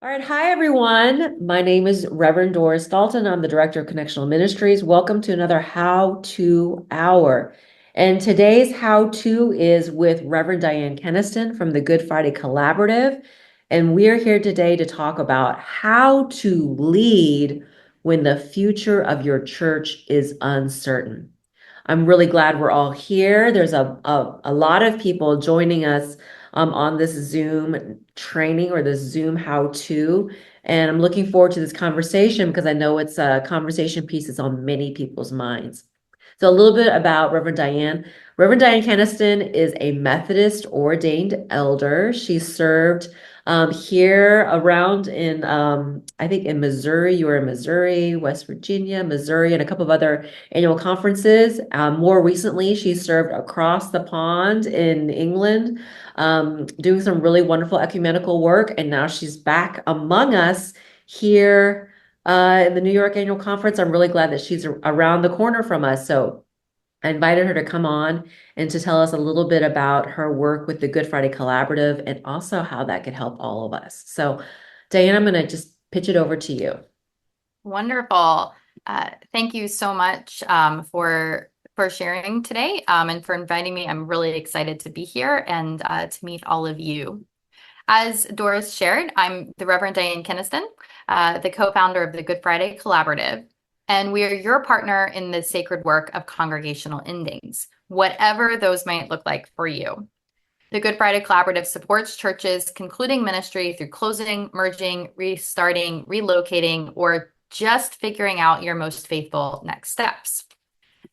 All right, hi everyone. My name is Reverend Doris Dalton. I'm the Director of Connectional Ministries. Welcome to another How To Hour. And today's How To is with Reverend Diane Kenaston from the Good Friday Collaborative. And we're here today to talk about how to lead when the future of your church is uncertain. I'm really glad we're all here. There's a lot of people joining us on this Zoom training or this Zoom how-to. And I'm looking forward to this conversation because I know it's a conversation piece that's on many people's minds. So a little bit about Reverend Diane. Reverend Diane Kenaston is a Methodist ordained elder. She served here around in, I think in Missouri, you were in Missouri, West Virginia, Missouri, and a couple of other annual conferences. More recently, she served across the pond in England, doing some really wonderful ecumenical work. And now she's back among us here in the New York Annual Conference. I'm really glad that she's around the corner from us. So I invited her to come on and to tell us a little bit about her work with the Good Friday Collaborative and also how that could help all of us. So, Diane, I'm going to just pitch it over to you. Wonderful. Thank you so much for sharing today and for inviting me. I'm really excited to be here and to meet all of you. As Doris shared, I'm the Reverend Diane Kenaston, the co-founder of the Good Friday Collaborative, and we are your partner in the sacred work of congregational endings, whatever those might look like for you. The Good Friday Collaborative supports churches concluding ministry through closing, merging, restarting, relocating, or just figuring out your most faithful next steps.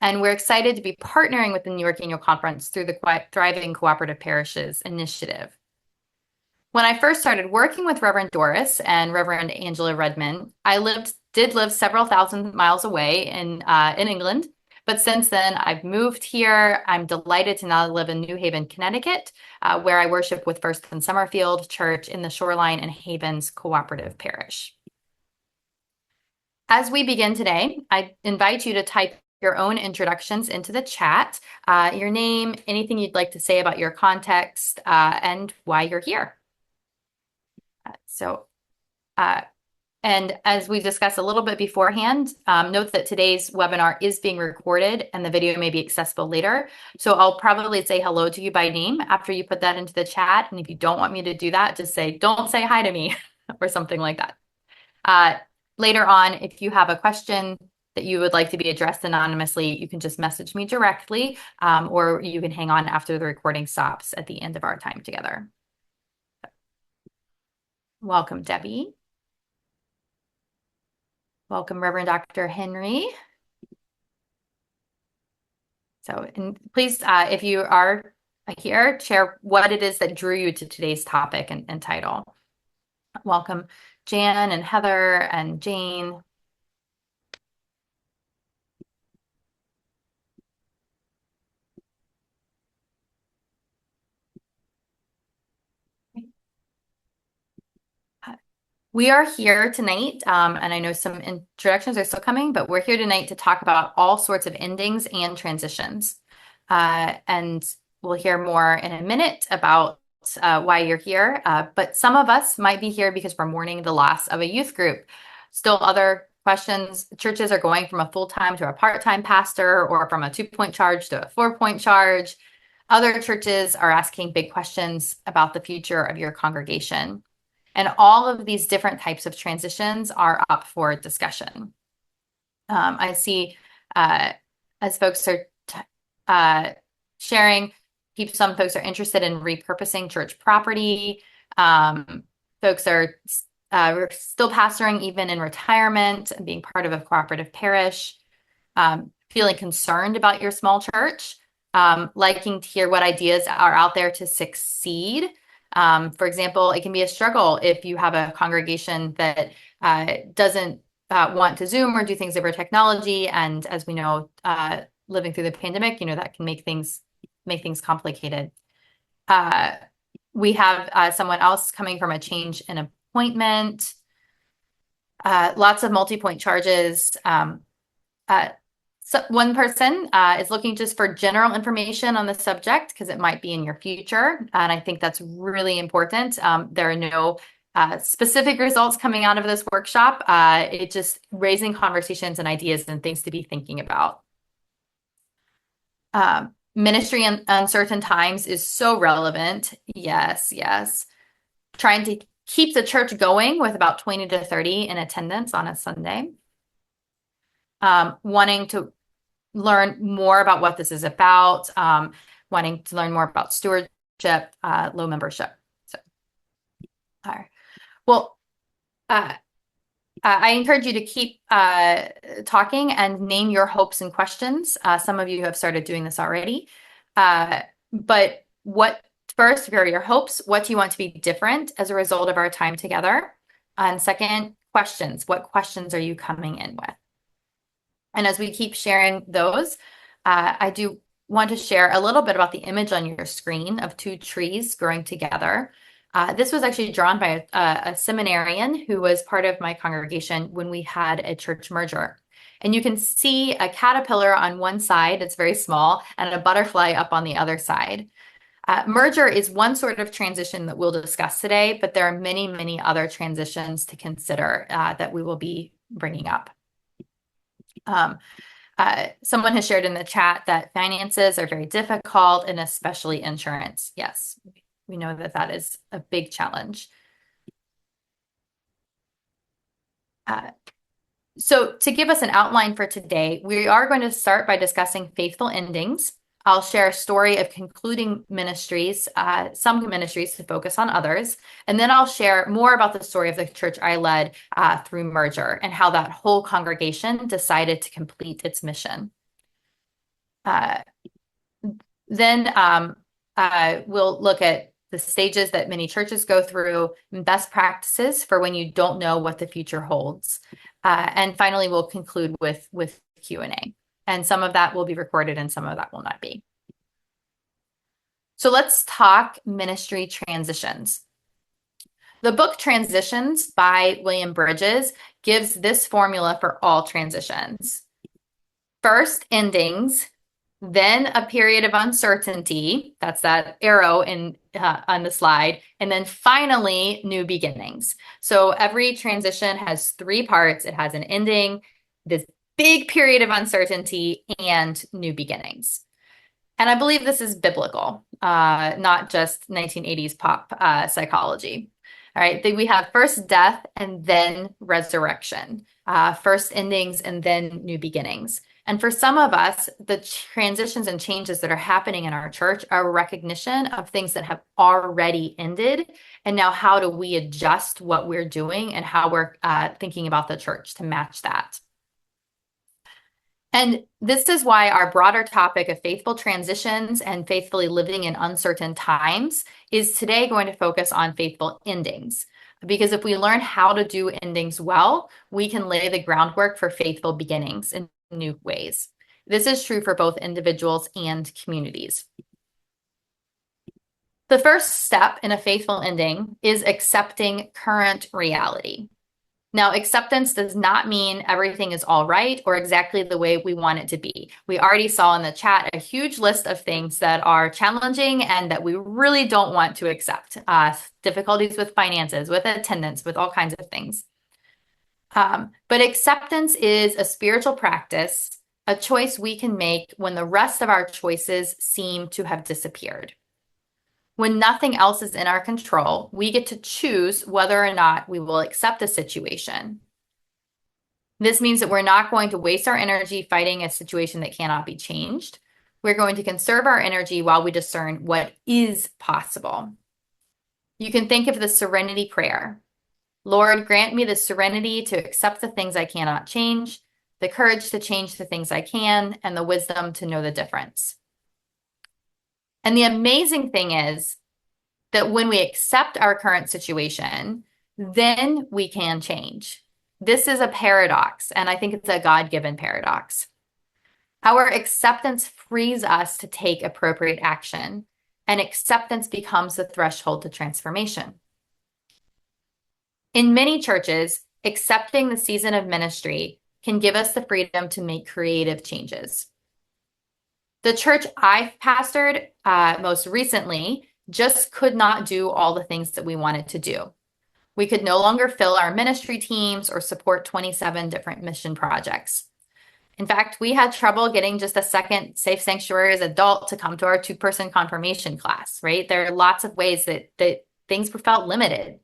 And we're excited to be partnering with the New York Annual Conference through the Thriving Cooperative Parishes initiative. When I first started working with Reverend Doris and Reverend Angela Redmond, I did live several thousand miles away in England. But since then, I've moved here. I'm delighted to now live in New Haven, Connecticut, where I worship with First and Summerfield Church in the Shoreline and Havens Cooperative Parish. As we begin today, I invite you to type your own introductions into the chat, your name, anything you'd like to say about your context, and why you're here. And as we discussed a little bit beforehand, note that today's webinar is being recorded and the video may be accessible later. So I'll probably say hello to you by name after you put that into the chat. And if you don't want me to do that, just say, don't say hi to me or something like that. Later on, if you have a question that you would like to be addressed anonymously, you can just message me directly, or you can hang on after the recording stops at the end of our time together. Welcome, Debbie. Welcome, Reverend Dr. Henry. So, and please, if you are here, share what it is that drew you to today's topic and title. Welcome, Jan and Heather and Jane. We are here tonight, and I know some introductions are still coming, but we're here tonight to talk about all sorts of endings and transitions. And we'll hear more in a minute about why you're here. But some of us might be here because we're mourning the loss of a youth group. Still other questions. Churches are going from a full-time to a part-time pastor, or from a 2-point charge to a 4-point charge. Other churches are asking big questions about the future of your congregation. And all of these different types of transitions are up for discussion. I see as folks are sharing, some folks are interested in repurposing church property. Folks are still pastoring even in retirement and being part of a cooperative parish, feeling concerned about your small church, liking to hear what ideas are out there to succeed. For example, it can be a struggle if you have a congregation that doesn't want to Zoom or do things over technology. And as we know, living through the pandemic, that can make things complicated. We have someone else coming from a change in appointment, lots of multi-point charges. So one person is looking just for general information on the subject because it might be in your future. And I think that's really important. There are no specific results coming out of this workshop. It just raising conversations and ideas and things to be thinking about. Ministry in uncertain times is so relevant. Yes, yes. Trying to keep the church going with about 20 to 30 in attendance on a Sunday. Wanting to learn more about what this is about, wanting to learn more about stewardship, low membership. So, all right. Well, I encourage you to keep talking and name your hopes and questions. Some of you have started doing this already. But what first, here are your hopes. What do you want to be different as a result of our time together? And second, questions. What questions are you coming in with? And as we keep sharing those, I do want to share a little bit about the image on your screen of two trees growing together. This was actually drawn by a seminarian who was part of my congregation when we had a church merger. And you can see a caterpillar on one side, it's very small, and a butterfly up on the other side. Merger is one sort of transition that we'll discuss today, but there are many, many other transitions to consider that we will be bringing up. Someone has shared in the chat that finances are very difficult, and especially insurance. Yes, we know that that is a big challenge. So to give us an outline for today, we are going to start by discussing faithful endings. I'll share a story of concluding ministries, some ministries to focus on others, and then I'll share more about the story of the church I led through merger and how that whole congregation decided to complete its mission. Then we'll look at the stages that many churches go through, best practices for when you don't know what the future holds. And finally, we'll conclude with Q&A. And some of that will be recorded and some of that will not be. So let's talk ministry transitions. The book Transitions by William Bridges gives this formula for all transitions. First, endings, then a period of uncertainty, that's that arrow on the slide, and then finally, new beginnings. So every transition has three parts. It has an ending, this big period of uncertainty, and new beginnings. And I believe this is biblical, not just 1980s pop psychology. All right, then we have first death and then resurrection, first endings and then new beginnings. And for some of us, the transitions and changes that are happening in our church are a recognition of things that have already ended. And now how do we adjust what we're doing and how we're thinking about the church to match that? And this is why our broader topic of faithful transitions and faithfully living in uncertain times is today going to focus on faithful endings. Because if we learn how to do endings well, we can lay the groundwork for faithful beginnings in new ways. This is true for both individuals and communities. The first step in a faithful ending is accepting current reality. Now, acceptance does not mean everything is all right or exactly the way we want it to be. We already saw in the chat a huge list of things that are challenging and that we really don't want to accept. Difficulties with finances, with attendance, with all kinds of things. But acceptance is a spiritual practice, a choice we can make when the rest of our choices seem to have disappeared. When nothing else is in our control, we get to choose whether or not we will accept a situation. This means that we're not going to waste our energy fighting a situation that cannot be changed. We're going to conserve our energy while we discern what is possible. You can think of the serenity prayer. Lord, grant me the serenity to accept the things I cannot change, the courage to change the things I can, and the wisdom to know the difference. And the amazing thing is that when we accept our current situation, then we can change. This is a paradox, and I think it's a God-given paradox. Our acceptance frees us to take appropriate action, and acceptance becomes the threshold to transformation. In many churches, accepting the season of ministry can give us the freedom to make creative changes. The church I've pastored most recently just could not do all the things that we wanted to do. We could no longer fill our ministry teams or support 27 different mission projects. In fact, we had trouble getting just a second Safe Sanctuary as adult to come to our two-person confirmation class, right? There are lots of ways that things felt limited.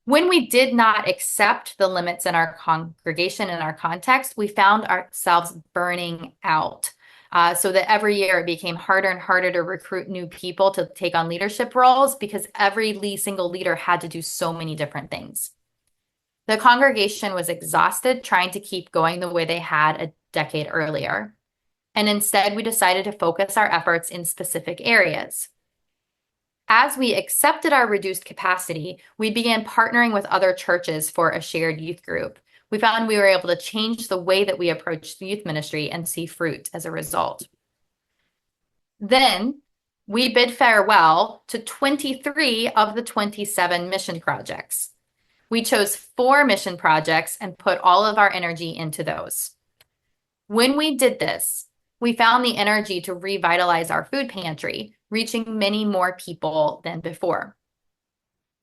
When we did not accept the limits in our congregation and our context, we found ourselves burning out. So that every year it became harder and harder to recruit new people to take on leadership roles because every single leader had to do so many different things. The congregation was exhausted trying to keep going the way they had a decade earlier. And instead, we decided to focus our efforts in specific areas. As we accepted our reduced capacity, we began partnering with other churches for a shared youth group. We found we were able to change the way that we approached the youth ministry and see fruit as a result. Then we bid farewell to 23 of the 27 mission projects. We chose 4 mission projects and put all of our energy into those. When we did this, we found the energy to revitalize our food pantry, reaching many more people than before.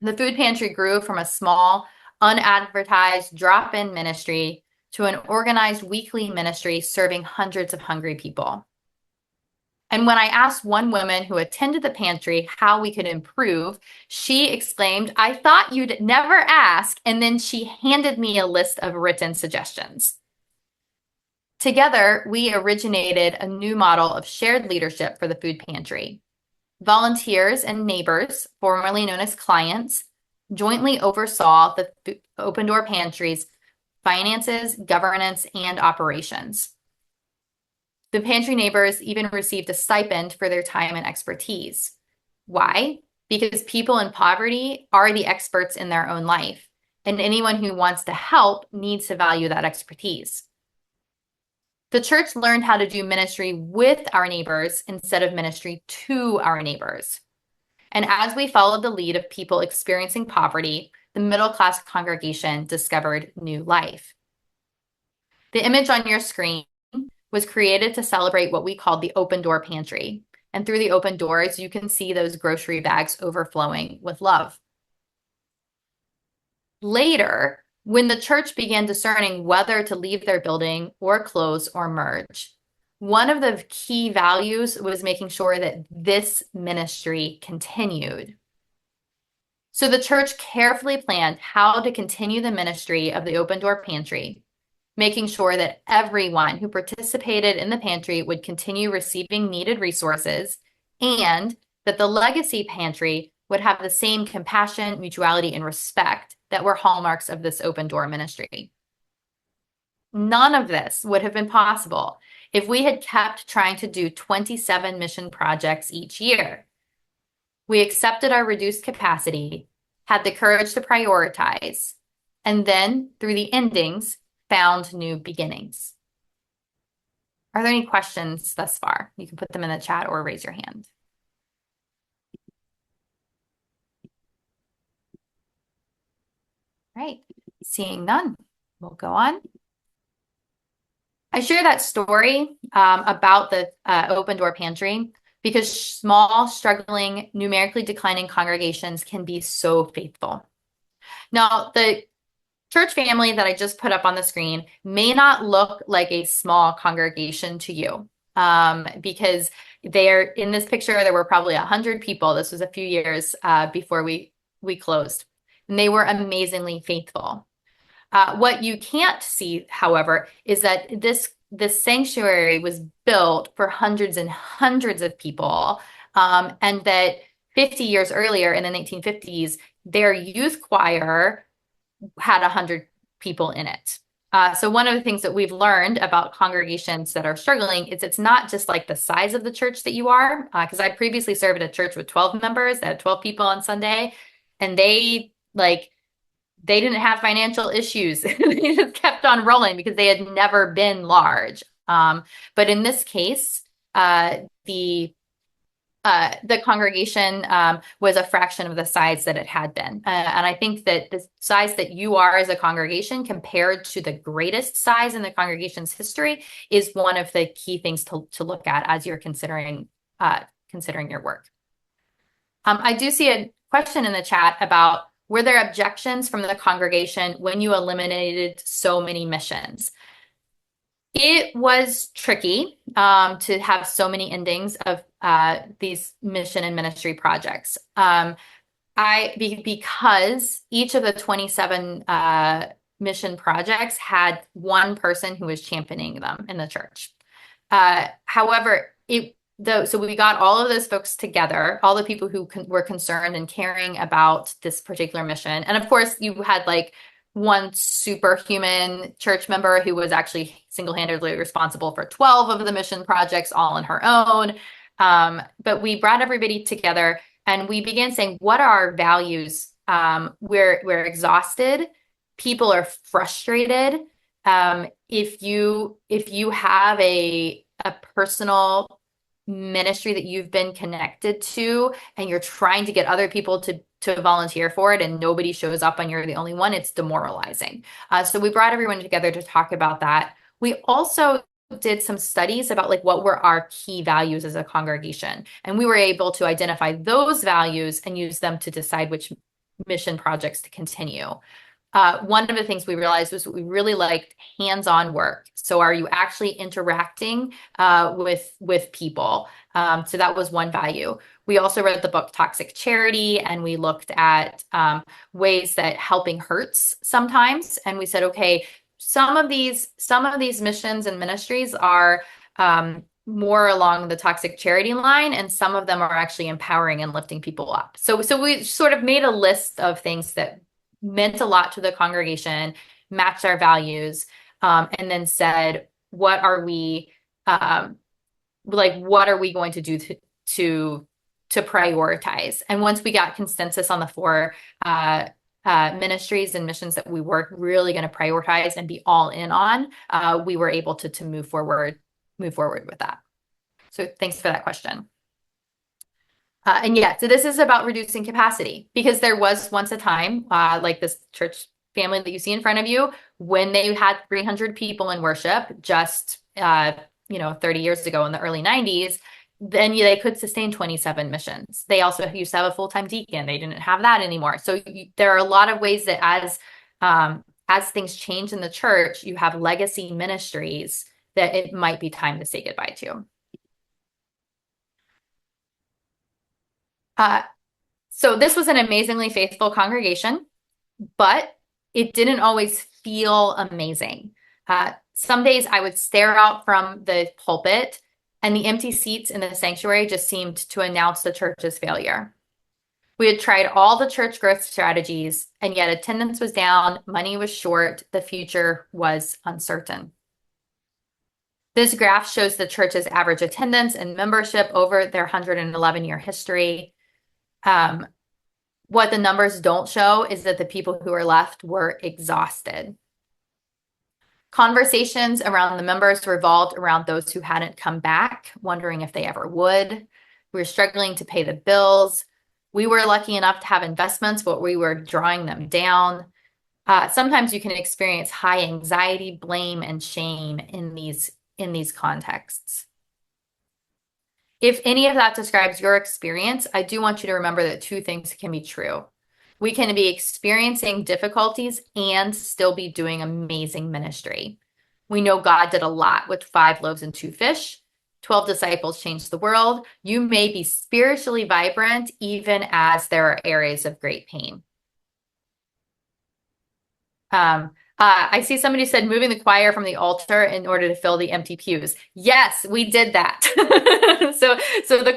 The food pantry grew from a small, unadvertised drop-in ministry to an organized weekly ministry serving hundreds of hungry people. And when I asked one woman who attended the pantry how we could improve, she exclaimed, "I thought you'd never ask," and then she handed me a list of written suggestions. Together, we originated a new model of shared leadership for the food pantry. Volunteers and neighbors, formerly known as clients, jointly oversaw the Open Door Pantry's finances, governance, and operations. The pantry neighbors even received a stipend for their time and expertise. Why? Because people in poverty are the experts in their own life, and anyone who wants to help needs to value that expertise. The church learned how to do ministry with our neighbors instead of ministry to our neighbors. And as we followed the lead of people experiencing poverty, the middle-class congregation discovered new life. The image on your screen was created to celebrate what we called the Open Door Pantry. And through the open doors, you can see those grocery bags overflowing with love. Later, when the church began discerning whether to leave their building or close or merge, one of the key values was making sure that this ministry continued. So the church carefully planned how to continue the ministry of the Open Door Pantry, making sure that everyone who participated in the pantry would continue receiving needed resources and that the legacy pantry would have the same compassion, mutuality, and respect that were hallmarks of this open door ministry. None of this would have been possible if we had kept trying to do 27 mission projects each year. We accepted our reduced capacity, had the courage to prioritize, and then, through the endings, found new beginnings. Are there any questions thus far? You can put them in the chat or raise your hand. All right, seeing none, we'll go on. I share that story about the Open Door Pantry because small, struggling, numerically declining congregations can be so faithful. Now, the church family that I just put up on the screen may not look like a small congregation to you because they're in this picture, there were probably 100 people. This was a few years before we closed, and they were amazingly faithful. What you can't see, however, is that this sanctuary was built for hundreds and hundreds of people, and that 50 years earlier in the 1950s, their youth choir had 100 people in it. So one of the things that we've learned about congregations that are struggling is it's not just like the size of the church that you are, because I previously served at a church with 12 members that had 12 people on Sunday, and they didn't have financial issues. They just kept on rolling because they had never been large. But in this case, the congregation was a fraction of the size that it had been. And I think that the size that you are as a congregation compared to the greatest size in the congregation's history is one of the key things to look at as you're considering your work. I do see a question in the chat about Were there objections from the congregation when you eliminated so many missions? It was tricky to have so many endings of these mission and ministry projects. Because each of the 27 mission projects had one person who was championing them in the church. However, so we got all of those folks together, all the people who were concerned and caring about this particular mission. And of course, you had like one superhuman church member who was actually single-handedly responsible for 12 of the mission projects all on her own. But we brought everybody together and we began saying, what are our values? We're exhausted. People are frustrated. If you have a personal ministry that you've been connected to and you're trying to get other people to volunteer for it and nobody shows up and you're the only one, it's demoralizing. So we brought everyone together to talk about that. We also did some studies about like what were our key values as a congregation. And we were able to identify those values and use them to decide which mission projects to continue. One of the things we realized was we really liked hands-on work. So are you actually interacting with people? So that was one value. We also read the book Toxic Charity, and we looked at ways that helping hurts sometimes. And we said, okay, some of these missions and ministries are more along the toxic charity line, and some of them are actually empowering and lifting people up. So we sort of made a list of things that meant a lot to the congregation, matched our values, and then said, what are we going to do to prioritize? And once we got consensus on the four ministries and missions that we were really going to prioritize and be all in on, we were able to move forward with that. So thanks for that question. And yeah, so this is about reducing capacity, because there was once a time, like this church family that you see in front of you, when they had 300 people in worship just 30 years ago in the early 90s, then they could sustain 27 missions. They also used to have a full-time deacon. They didn't have that anymore. So there are a lot of ways that as things change in the church, you have legacy ministries that it might be time to say goodbye to. So this was an amazingly faithful congregation, but it didn't always feel amazing. Some days I would stare out from the pulpit and the empty seats in the sanctuary just seemed to announce the church's failure. We had tried all the church growth strategies, and yet attendance was down, money was short, the future was uncertain. This graph shows the church's average attendance and membership over their 111-year history. What the numbers don't show is that the people who are left were exhausted. Conversations around the members revolved around those who hadn't come back, wondering if they ever would. We were struggling to pay the bills. We were lucky enough to have investments, but we were drawing them down. Sometimes you can experience high anxiety, blame, and shame in these contexts. If any of that describes your experience, I do want you to remember that two things can be true. We can be experiencing difficulties and still be doing amazing ministry. We know God did a lot with 5 loaves and 2 fish. 12 disciples changed the world. You may be spiritually vibrant even as there are areas of great pain. I see somebody said moving the choir from the altar in order to fill the empty pews. Yes, we did that. So the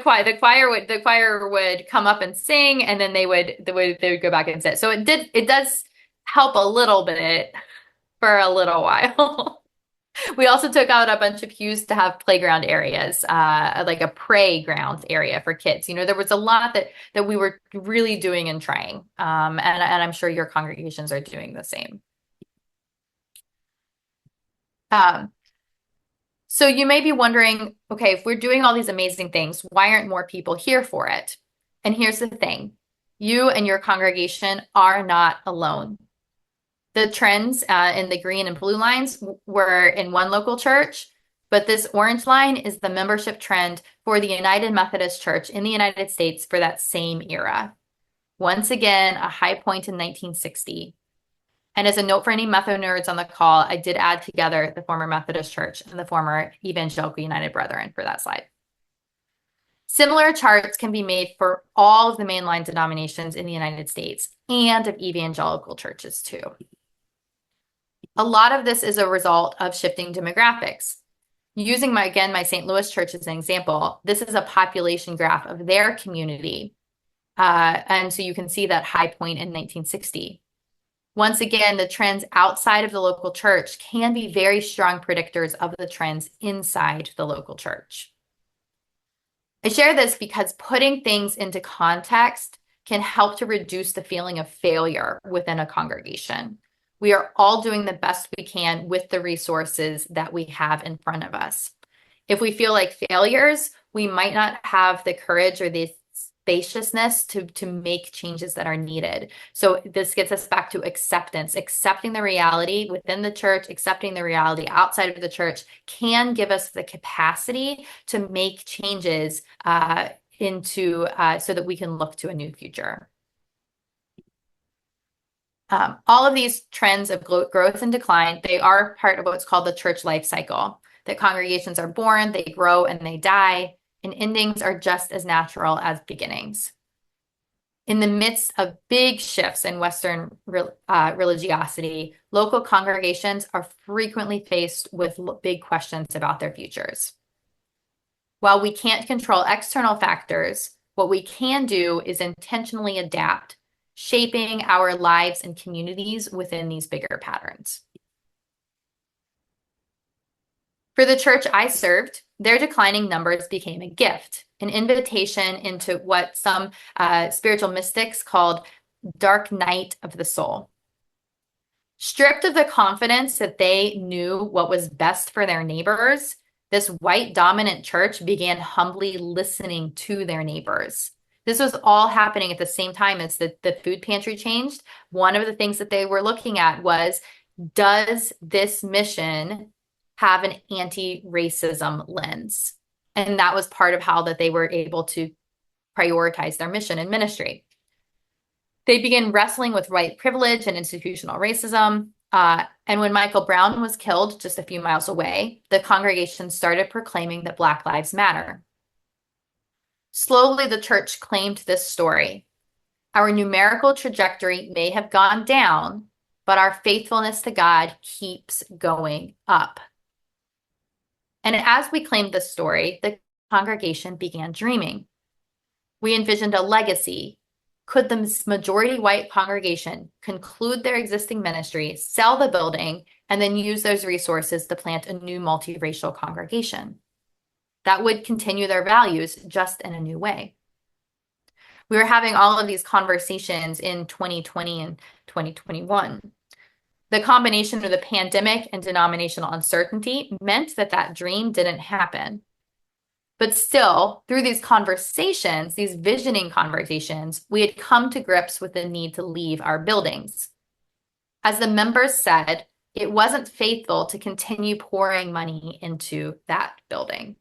choir would come up and sing, and then they would go back and sit. So it does help a little bit for a little while. We also took out a bunch of pews to have playground areas, like a playground area for kids. There was a lot that we were really doing and trying, and I'm sure your congregations are doing the same. So you may be wondering, okay, if we're doing all these amazing things, why aren't more people here for it? And here's the thing, you and your congregation are not alone. The trends in the green and blue lines were in one local church, but this orange line is the membership trend for the United Methodist Church in the United States for that same era. Once again, a high point in 1960. And as a note for any Metho nerds on the call, I did add together the former Methodist Church and the former Evangelical United Brethren for that slide. Similar charts can be made for all of the mainline denominations in the United States and of evangelical churches too. A lot of this is a result of shifting demographics. Using my St. Louis church as an example, this is a population graph of their community. And so you can see that high point in 1960. Once again, the trends outside of the local church can be very strong predictors of the trends inside the local church. I share this because putting things into context can help to reduce the feeling of failure within a congregation. We are all doing the best we can with the resources that we have in front of us. If we feel like failures, we might not have the courage or the spaciousness to make changes that are needed. So this gets us back to acceptance. Accepting the reality within the church, accepting the reality outside of the church can give us the capacity to make changes so that we can look to a new future. All of these trends of growth and decline, they are part of what's called the church life cycle. That congregations are born, they grow, and they die, and endings are just as natural as beginnings. In the midst of big shifts in Western religiosity, local congregations are frequently faced with big questions about their futures. While we can't control external factors, what we can do is intentionally adapt, shaping our lives and communities within these bigger patterns. For the church I served, their declining numbers became a gift, an invitation into what some spiritual mystics called dark night of the soul. Stripped of the confidence that they knew what was best for their neighbors, this white dominant church began humbly listening to their neighbors. This was all happening at the same time as the food pantry changed. One of the things that they were looking at was, does this mission have an anti-racism lens? And that was part of how that they were able to prioritize their mission and ministry. They began wrestling with white privilege and institutional racism. And when Michael Brown was killed just a few miles away, the congregation started proclaiming that Black Lives Matter. Slowly, the church claimed this story. Our numerical trajectory may have gone down, but our faithfulness to God keeps going up. And as we claimed this story, the congregation began dreaming. We envisioned a legacy. Could the majority white congregation conclude their existing ministry, sell the building, and then use those resources to plant a new multiracial congregation that would continue their values just in a new way? We were having all of these conversations in 2020 and 2021. The combination of the pandemic and denominational uncertainty meant that that dream didn't happen. But still, through these conversations, these visioning conversations, we had come to grips with the need to leave our buildings. As the members said, it wasn't faithful to continue pouring money into that building.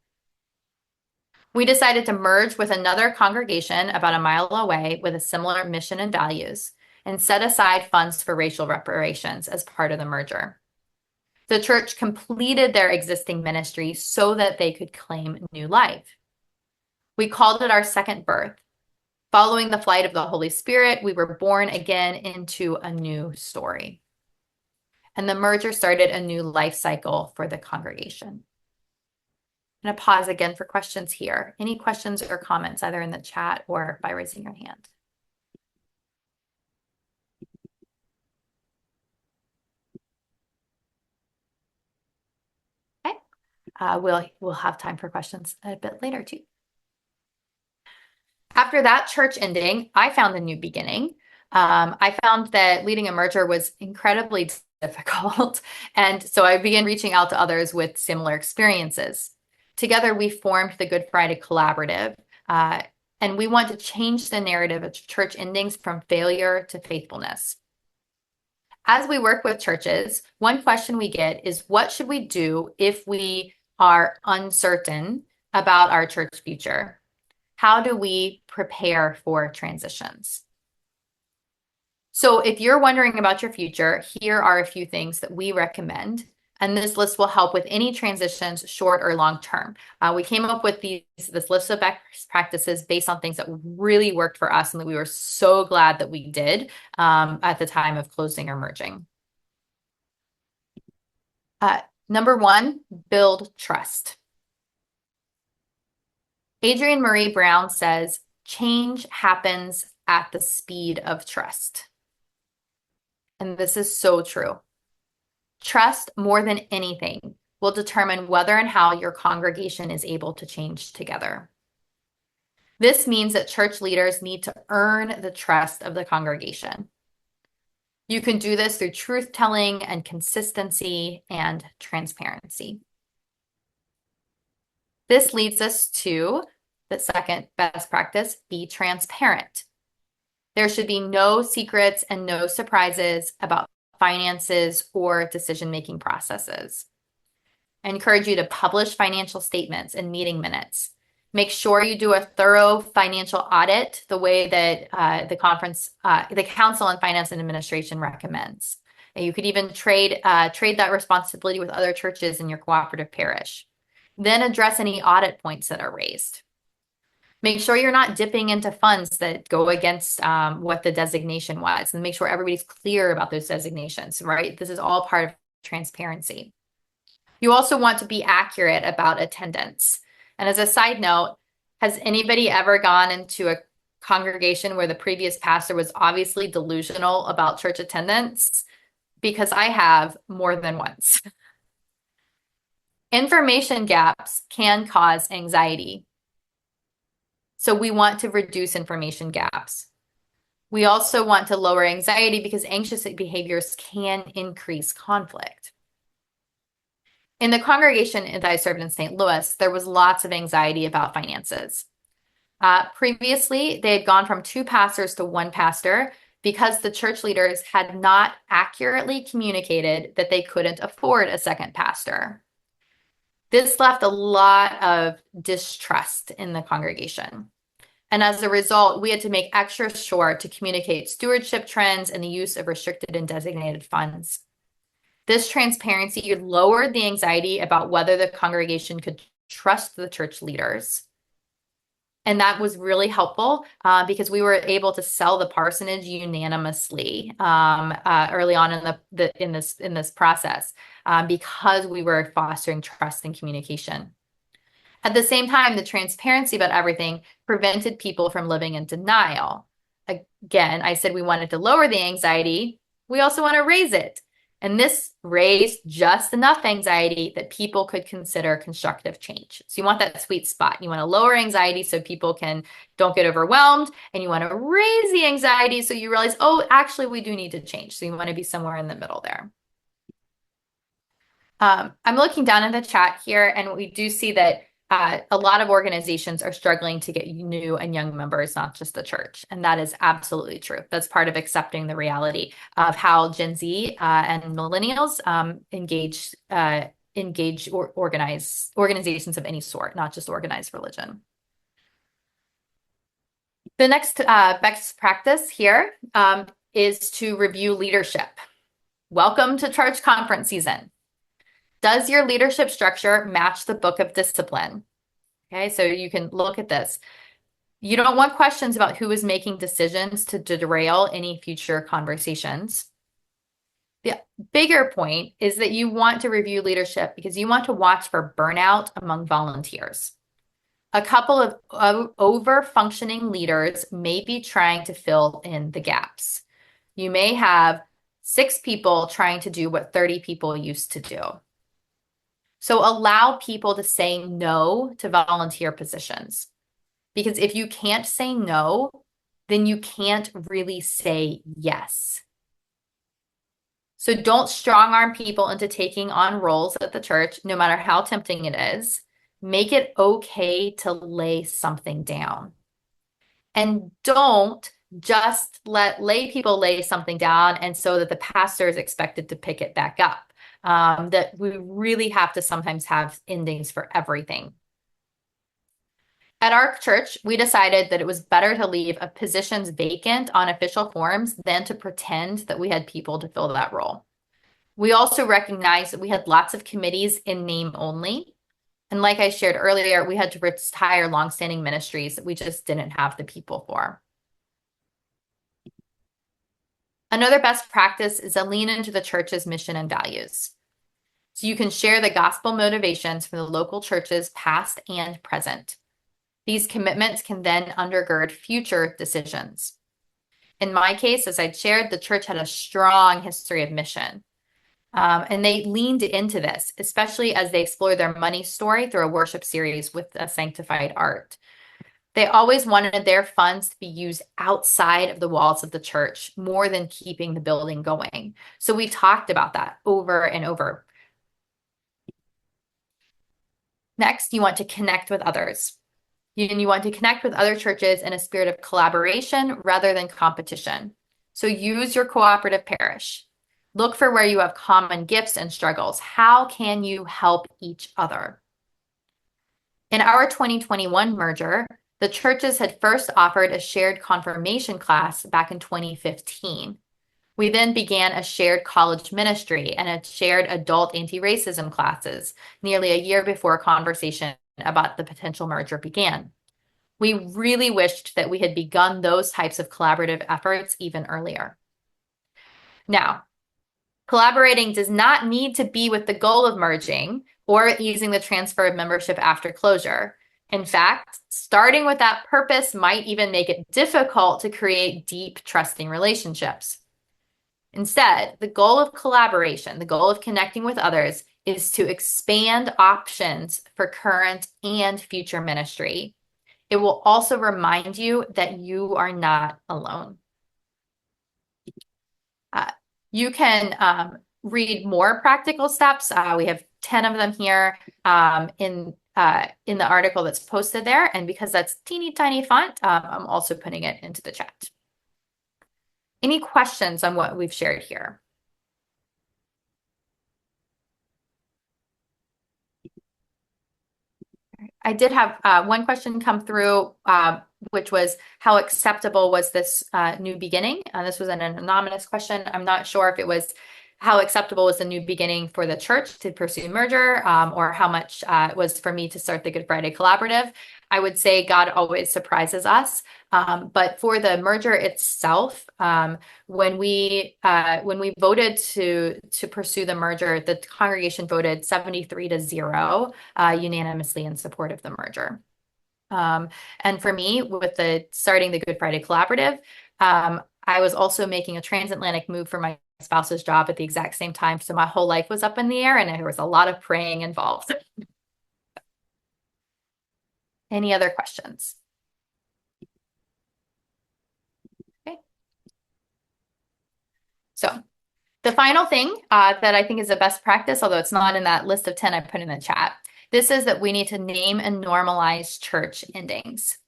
We decided to merge with another congregation about a mile away with a similar mission and values, and set aside funds for racial reparations as part of the merger. The church completed their existing ministry so that they could claim new life. We called it our second birth. Following the flight of the Holy Spirit, we were born again into a new story. And the merger started a new life cycle for the congregation. I'm going to pause again for questions here. Any questions or comments, either in the chat or by raising your hand? We'll have time for questions a bit later too. After that church ending, I found a new beginning. I found that leading a merger was incredibly difficult. And so I began reaching out to others with similar experiences. Together, we formed the Good Friday Collaborative, and we want to change the narrative of church endings from failure to faithfulness. As we work with churches, one question we get is, what should we do if we are uncertain about our church future? How do we prepare for transitions? So if you're wondering about your future, here are a few things that we recommend. And this list will help with any transitions, short or long term. We came up with this list of best practices based on things that really worked for us and that we were so glad that we did at the time of closing or merging. Number one, build trust. Adrienne Marie Brown says, change happens at the speed of trust. And this is so true. Trust, more than anything, will determine whether and how your congregation is able to change together. This means that church leaders need to earn the trust of the congregation. You can do this through truth-telling and consistency and transparency. This leads us to the second best practice, be transparent. There should be no secrets and no surprises about finances or decision-making processes. I encourage you to publish financial statements and meeting minutes. Make sure you do a thorough financial audit the way that the Council on Finance and Administration recommends. And you could even trade that responsibility with other churches in your cooperative parish. Then address any audit points that are raised. Make sure you're not dipping into funds that go against what the designation was, and make sure everybody's clear about those designations, right? This is all part of transparency. You also want to be accurate about attendance. And as a side note, has anybody ever gone into a congregation where the previous pastor was obviously delusional about church attendance? Because I have more than once. Information gaps can cause anxiety. So we want to reduce information gaps. We also want to lower anxiety because anxious behaviors can increase conflict. In the congregation that I served in St. Louis, there was lots of anxiety about finances. Previously, they had gone from 2 pastors to 1 pastor because the church leaders had not accurately communicated that they couldn't afford a second pastor. This left a lot of distrust in the congregation. And as a result, we had to make extra sure to communicate stewardship trends and the use of restricted and designated funds. This transparency lowered the anxiety about whether the congregation could trust the church leaders. And that was really helpful because we were able to sell the parsonage unanimously early on in this process because we were fostering trust and communication. At the same time, the transparency about everything prevented people from living in denial. Again, I said we wanted to lower the anxiety. We also want to raise it. And this raised just enough anxiety that people could consider constructive change. So you want that sweet spot. You want to lower anxiety so people don't get overwhelmed, and you want to raise the anxiety so you realize, oh, actually, we do need to change. So you want to be somewhere in the middle there. I'm looking down in the chat here, and we do see that a lot of organizations are struggling to get new and young members, not just the church. And that is absolutely true. That's part of accepting the reality of how Gen Z and millennials engage or organize organizations of any sort, not just organized religion. The next best practice here is to review leadership. Welcome to church conference season. Does your leadership structure match the book of discipline? Okay, so you can look at this. You don't want questions about who is making decisions to derail any future conversations. The bigger point is that you want to review leadership because you want to watch for burnout among volunteers. A couple of over-functioning leaders may be trying to fill in the gaps. You may have 6 people trying to do what 30 people used to do. So allow people to say no to volunteer positions. Because if you can't say no, then you can't really say yes. So don't strong arm people into taking on roles at the church, no matter how tempting it is. Make it okay to lay something down. And don't just let lay people lay something down and so that the pastor is expected to pick it back up. That we really have to sometimes have endings for everything. At our church, we decided that it was better to leave positions vacant on official forms than to pretend that we had people to fill that role. We also recognized that we had lots of committees in name only. And like I shared earlier, we had to retire longstanding ministries that we just didn't have the people for. Another best practice is to lean into the church's mission and values. So you can share the gospel motivations from the local churches, past and present. These commitments can then undergird future decisions. In my case, as I shared, the church had a strong history of mission. And they leaned into this, especially as they explored their money story through a worship series with a sanctified art. They always wanted their funds to be used outside of the walls of the church more than keeping the building going. So we talked about that over and over. Next, you want to connect with others. You want to connect with other churches in a spirit of collaboration rather than competition. So use your cooperative parish. Look for where you have common gifts and struggles. How can you help each other? In our 2021 merger, the churches had first offered a shared confirmation class back in 2015. We then began a shared college ministry and a shared adult anti-racism classes nearly a year before conversation about the potential merger began. We really wished that we had begun those types of collaborative efforts even earlier. Now, collaborating does not need to be with the goal of merging or easing the transfer of membership after closure. In fact, starting with that purpose might even make it difficult to create deep, trusting relationships. Instead, the goal of collaboration, the goal of connecting with others, is to expand options for current and future ministry. It will also remind you that you are not alone. You can read more practical steps. We have 10 of them here in the article that's posted there. And because that's teeny tiny font, I'm also putting it into the chat. Any questions on what we've shared here? I did have one question come through, which was how acceptable was this new beginning? This was an anonymous question. I'm not sure if it was how acceptable was the new beginning for the church to pursue merger, or how much it was for me to start the Good Friday Collaborative. I would say God always surprises us. But for the merger itself, when we voted to pursue the merger, the congregation voted 73-0 unanimously in support of the merger. And for me, with starting the Good Friday Collaborative, I was also making a transatlantic move for my spouse's job at the exact same time. So my whole life was up in the air and there was a lot of praying involved. Any other questions? Okay. So the final thing that I think is a best practice, although it's not in that list of 10 I put in the chat, this is that we need to name and normalize church endings.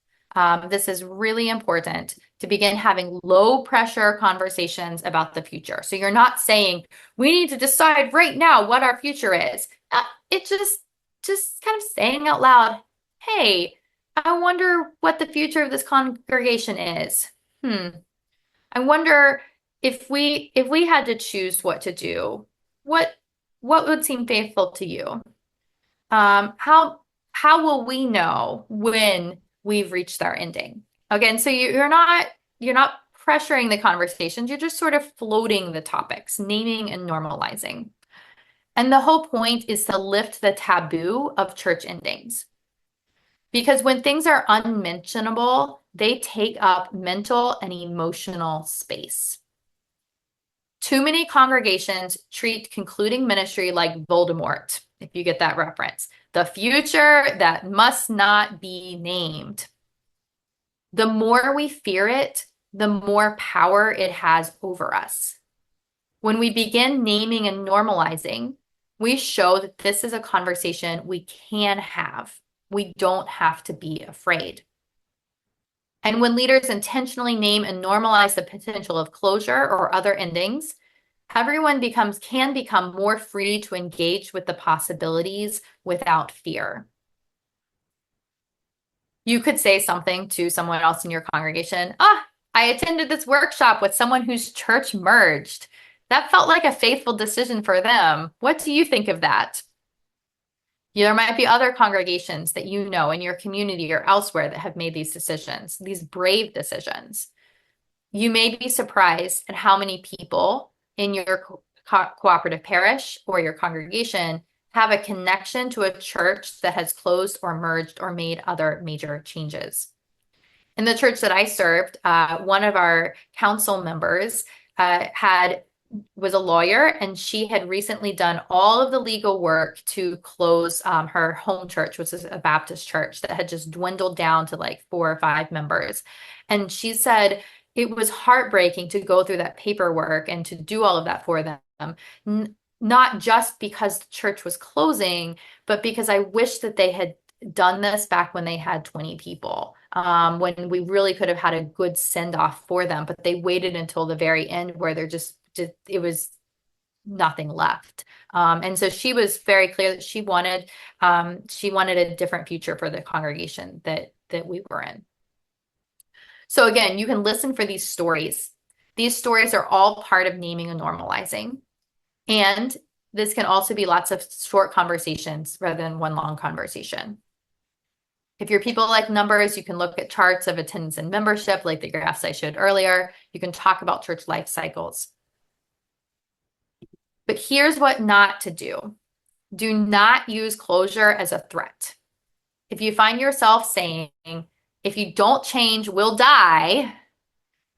This is really important to begin having low pressure conversations about the future. So you're not saying we need to decide right now what our future is. It just kind of saying out loud, hey, I wonder what the future of this congregation is. I wonder if we had to choose what to do, what would seem faithful to you? How will we know when we've reached our ending? Again, so you're not pressuring the conversations, you're just sort of floating the topics, naming and normalizing. And the whole point is to lift the taboo of church endings. Because when things are unmentionable, they take up mental and emotional space. Too many congregations treat concluding ministry like Voldemort, if you get that reference. The future that must not be named. The more we fear it, the more power it has over us. When we begin naming and normalizing, we show that this is a conversation we can have. We don't have to be afraid. And when leaders intentionally name and normalize the potential of closure or other endings, everyone can become more free to engage with the possibilities without fear. You could say something to someone else in your congregation. Ah, I attended this workshop with someone whose church merged. That felt like a faithful decision for them. What do you think of that? There might be other congregations that you know in your community or elsewhere that have made these decisions, these brave decisions. You may be surprised at how many people in your cooperative parish or your congregation have a connection to a church that has closed or merged or made other major changes. In the church that I served, one of our council members was a lawyer, and she had recently done all of the legal work to close her home church, which is a Baptist church that had just dwindled down to like 4 or 5 members. And she said it was heartbreaking to go through that paperwork and to do all of that for them. Not just because the church was closing, but because I wish that they had done this back when they had 20 people, when we really could have had a good send off for them, but they waited until the very end where it was nothing left. And so she was very clear that she wanted a different future for the congregation that we were in. So again, you can listen for these stories. These stories are all part of naming and normalizing. And this can also be lots of short conversations rather than one long conversation. If your people like numbers, you can look at charts of attendance and membership, like the graphs I showed earlier. You can talk about church life cycles. But here's what not to do. Do not use closure as a threat. If you find yourself saying, if you don't change, we'll die,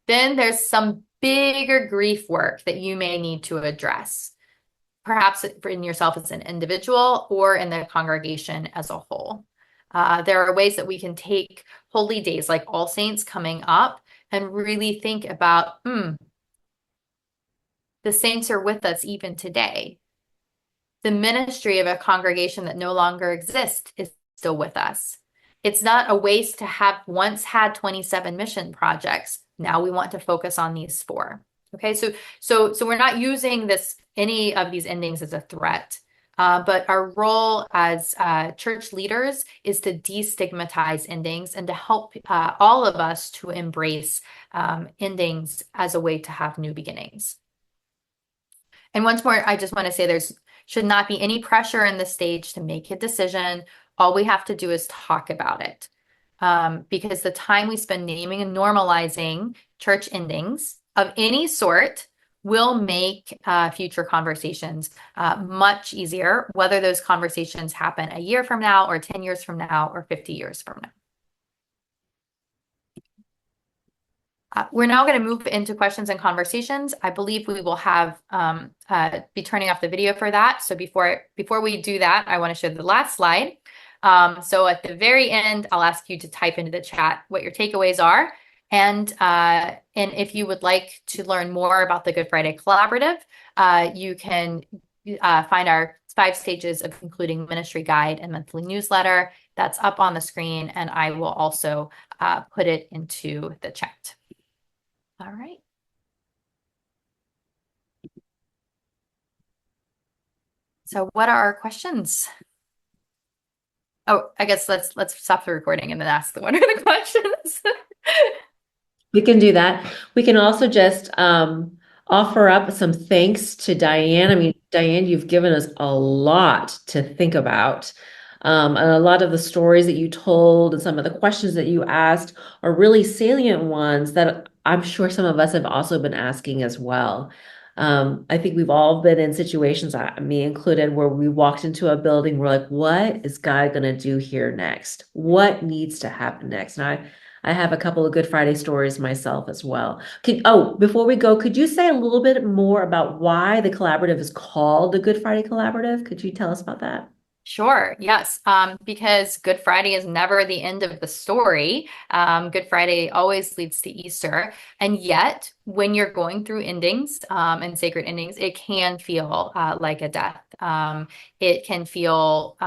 then there's some bigger grief work that you may need to address, perhaps in yourself as an individual or in the congregation as a whole. There are ways that we can take holy days like All Saints coming up and really think about, the saints are with us even today. The ministry of a congregation that no longer exists is still with us. It's not a waste to have once had 27 mission projects. Now we want to focus on these 4. Okay, so we're not using any of these endings as a threat. But our role as church leaders is to destigmatize endings and to help all of us to embrace endings as a way to have new beginnings. And once more, I just want to say there should not be any pressure in the stage to make a decision. All we have to do is talk about it. Because the time we spend naming and normalizing church endings of any sort will make future conversations much easier, whether those conversations happen a year from now or 10 years from now or 50 years from now. We're now going to move into questions and conversations. I believe we will have be turning off the video for that. So before we do that, I want to show the last slide. So at the very end, I'll ask you to type into the chat what your takeaways are. And if you would like to learn more about the Good Friday Collaborative, you can find our 5 stages of concluding ministry guide and monthly newsletter. That's up on the screen, and I will also put it into the chat. All right. So what are our questions? Oh, I guess let's stop the recording and then ask what are the questions? We can do that. We can also just offer up some thanks to Diane. I mean, Diane, you've given us a lot to think about. And a lot of the stories that you told and some of the questions that you asked are really salient ones that I'm sure some of us have also been asking as well. I think we've all been in situations, me included, where we walked into a building, we're like, what is God going to do here next? What needs to happen next? And I have a couple of Good Friday stories myself as well. Before we go, could you say a little bit more about why the collaborative is called the Good Friday Collaborative? Could you tell us about that? Sure, yes, because Good Friday is never the end of the story. Good Friday always leads to Easter. And yet, when you're going through endings and sacred endings, it can feel like a death. It can feel,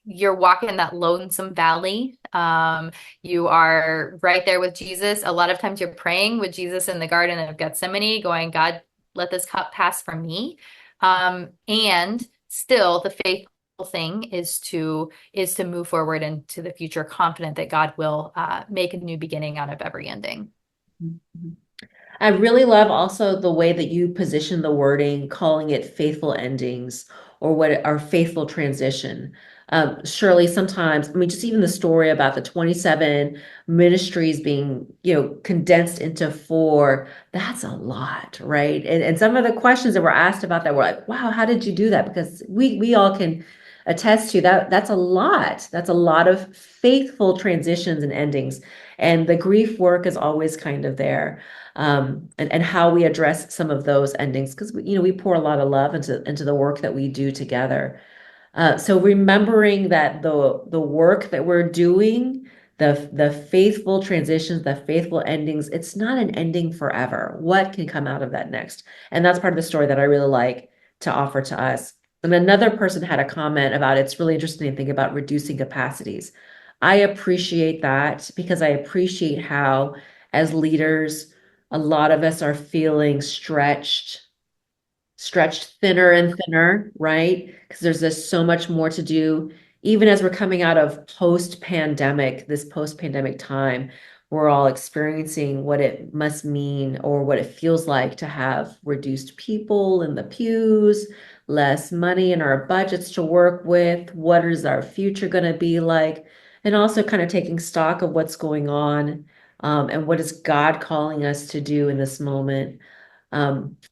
you're walking that lonesome valley. You are right there with Jesus. A lot of times you're praying with Jesus in the Garden of Gethsemane, going, God, let this cup pass from me. And still, the faithful thing is to move forward into the future, confident that God will make a new beginning out of every ending. Mhm. I really love also the way that you position the wording, calling it faithful endings or what are faithful transition. Surely sometimes, I mean, just even the story about the 27 ministries being, condensed into four, that's a lot, right? And some of the questions that were asked about that were like, wow, how did you do that? Because we all can attest to that. That's a lot. That's a lot of faithful transitions and endings. And the grief work is always kind of there, and how we address some of those endings because we pour a lot of love into the work that we do together. So remembering that the work that we're doing, the faithful transitions, the faithful endings, it's not an ending forever. What can come out of that next? And that's part of the story that I really like to offer to us. And another person had a comment about it's really interesting to think about reducing capacities. I appreciate that because I appreciate how, as leaders, a lot of us are feeling stretched thinner and thinner, right? Because there's just so much more to do. Even as we're coming out of this post-pandemic time, we're all experiencing what it must mean or what it feels like to have reduced people in the pews, less money in our budgets to work with. What is our future going to be like? And also kind of taking stock of what's going on, and what is God calling us to do in this moment.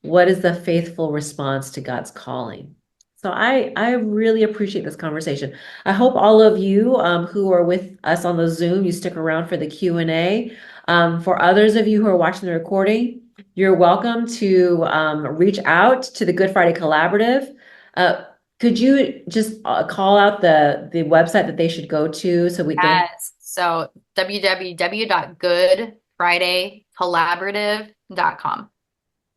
What is the faithful response to God's calling? So I really appreciate this conversation. I hope all of you who are with us on the Zoom, you stick around for the Q&A. For others of you who are watching the recording, you're welcome to reach out to the Good Friday Collaborative. Uh, could you just call out the website that they should go to so they Yes. So www.goodfridaycollaborative.com.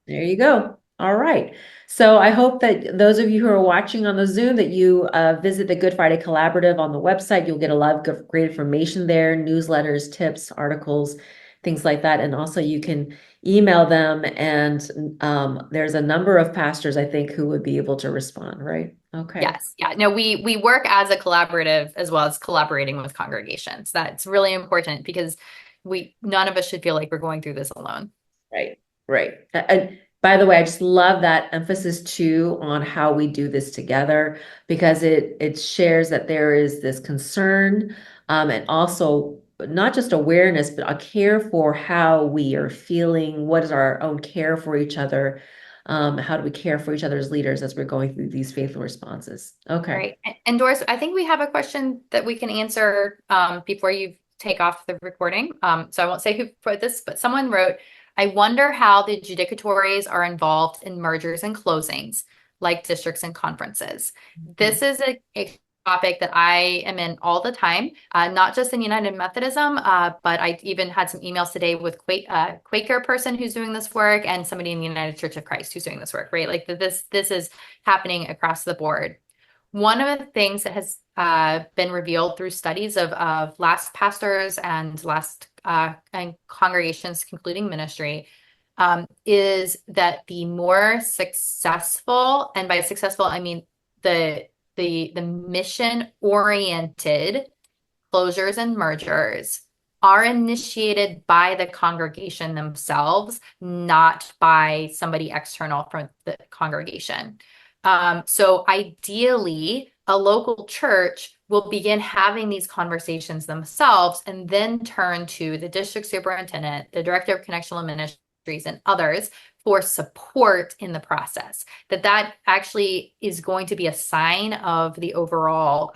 There you go. All right. So I hope that those of you who are watching on the Zoom that you visit the Good Friday Collaborative on the website. You'll get a lot of great information there, newsletters, tips, articles, things like that. And also you can email them and there's a number of pastors, I think, who would be able to respond, right? Okay. Yes. Yeah. No, we work as a collaborative as well as collaborating with congregations. That's really important because none of us should feel like we're going through this alone. Right, right. And by the way, I just love that emphasis too on how we do this together because it shares that there is this concern, and also not just awareness, but a care for how we are feeling. What is our own care for each other? How do we care for each other as leaders as we're going through these faithful responses? Okay. Right. And Doris, I think we have a question that we can answer before you take off the recording. So I won't say who put this, but someone wrote, I wonder how the judicatories are involved in mergers and closings, like districts and conferences. This is a topic that I am in all the time, not just in United Methodism, but I even had some emails today with Quaker person who's doing this work and somebody in the United Church of Christ who's doing this work, right? Like this is happening across the board. One of the things that has been revealed through studies of last pastors and last and congregations concluding ministry is that the more successful, and by successful I mean the mission oriented closures and mergers are initiated by the congregation themselves, not by somebody external from the congregation. So ideally, a local church will begin having these conversations themselves and then turn to the district superintendent, the director of connectional ministries, and others for support in the process. That actually is going to be a sign of the overall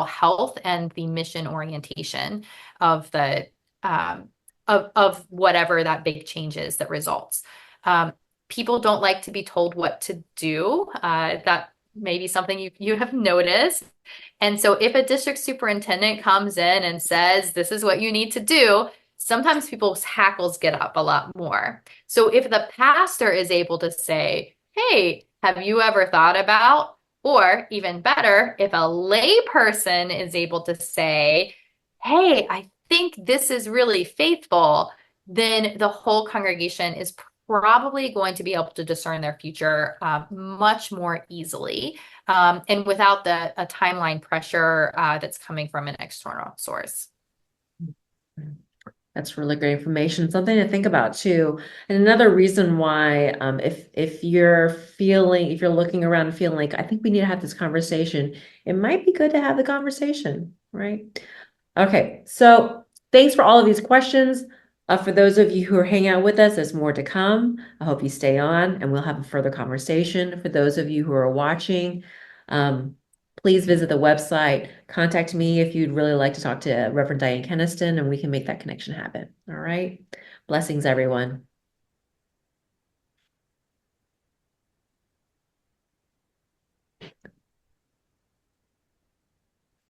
health and the mission orientation of the of whatever that big change is that results. People don't like to be told what to do. That may be something you have noticed. And so if a district superintendent comes in and says, this is what you need to do, sometimes people's hackles get up a lot more. So if the pastor is able to say, hey, have you ever thought about, or even better, if a lay person is able to say, hey, I think this is really faithful, then the whole congregation is probably going to be able to discern their future much more easily, and without a timeline pressure that's coming from an external source. That's really great information. Something to think about too. And another reason why, if you're looking around and feeling like, I think we need to have this conversation, it might be good to have the conversation, right? Okay, so thanks for all of these questions. For those of you who are hanging out with us, there's more to come. I hope you stay on and we'll have a further conversation. For those of you who are watching, please visit the website. Contact me if you'd really like to talk to Reverend Diane Kenaston, and we can make that connection happen. All right. Blessings, everyone.